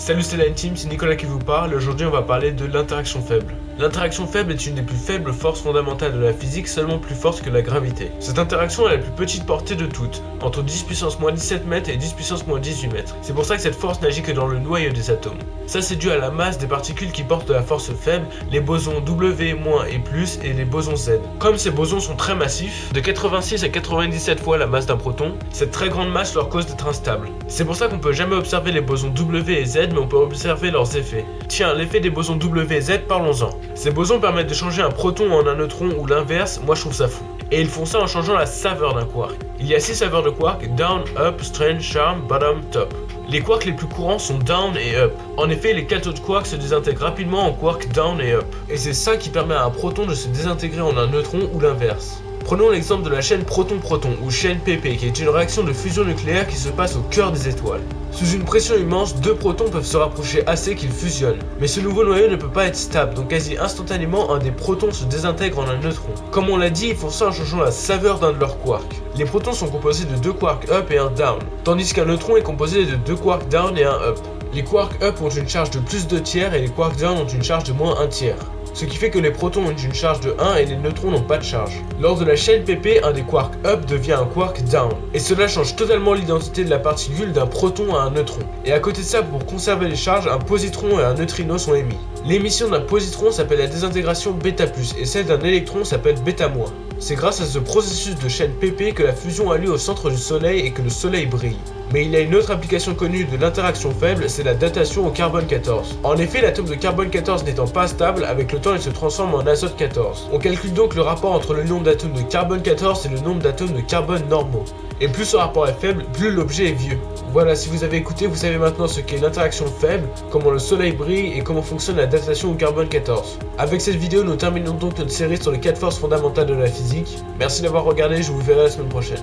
Salut, c'est la team, c'est Nicolas qui vous parle. Aujourd'hui on va parler de l'interaction faible. L'interaction faible est une des plus faibles forces fondamentales de la physique, seulement plus forte que la gravité. Cette interaction est la plus petite portée de toutes, entre 10 puissance moins 17 mètres et 10 puissance moins 18 mètres. C'est pour ça que cette force n'agit que dans le noyau des atomes. Ça c'est dû à la masse des particules qui portent la force faible, les bosons W- et plus et les bosons Z. Comme ces bosons sont très massifs, de 86 à 97 fois la masse d'un proton, cette très grande masse leur cause d'être instables. C'est pour ça qu'on peut jamais observer les bosons W et Z, mais on peut observer leurs effets. Tiens, l'effet des bosons W et Z, parlons-en. Ces bosons permettent de changer un proton en un neutron ou l'inverse, moi je trouve ça fou. Et ils font ça en changeant la saveur d'un quark. Il y a 6 saveurs de quark, down, up, strange, charm, bottom, top. Les quarks les plus courants sont down et up. En effet, les cathodes quarks se désintègrent rapidement en quark down et up. Et c'est ça qui permet à un proton de se désintégrer en un neutron ou l'inverse. Prenons l'exemple de la chaîne proton-proton ou chaîne PP qui est une réaction de fusion nucléaire qui se passe au cœur des étoiles. Sous une pression immense, deux protons peuvent se rapprocher assez qu'ils fusionnent. Mais ce nouveau noyau ne peut pas être stable, donc quasi instantanément un des protons se désintègre en un neutron. Comme on l'a dit, ils font ça en changeant la saveur d'un de leurs quarks. Les protons sont composés de deux quarks up et un down, tandis qu'un neutron est composé de deux quarks down et un up. Les quarks up ont une charge de plus 2 tiers et les quarks down ont une charge de moins 1 tiers. Ce qui fait que les protons ont une charge de 1 et les neutrons n'ont pas de charge. Lors de la chaîne PP, un des quarks up devient un quark down. Et cela change totalement l'identité de la particule d'un proton à un neutron. Et à côté de ça, pour conserver les charges, un positron et un neutrino sont émis. L'émission d'un positron s'appelle la désintégration β+, et celle d'un électron s'appelle β-. C'est grâce à ce processus de chaîne PP que la fusion a lieu au centre du Soleil et que le Soleil brille. Mais il y a une autre application connue de l'interaction faible, c'est la datation au carbone 14. En effet, l'atome de carbone 14 n'étant pas stable, avec le temps il se transforme en azote 14. On calcule donc le rapport entre le nombre d'atomes de carbone 14 et le nombre d'atomes de carbone normaux. Et plus ce rapport est faible, plus l'objet est vieux. Voilà, si vous avez écouté, vous savez maintenant ce qu'est l'interaction faible, comment le Soleil brille et comment fonctionne la datation au carbone 14. Avec cette vidéo, nous terminons donc notre série sur les 4 forces fondamentales de la physique. Merci d'avoir regardé, je vous verrai la semaine prochaine.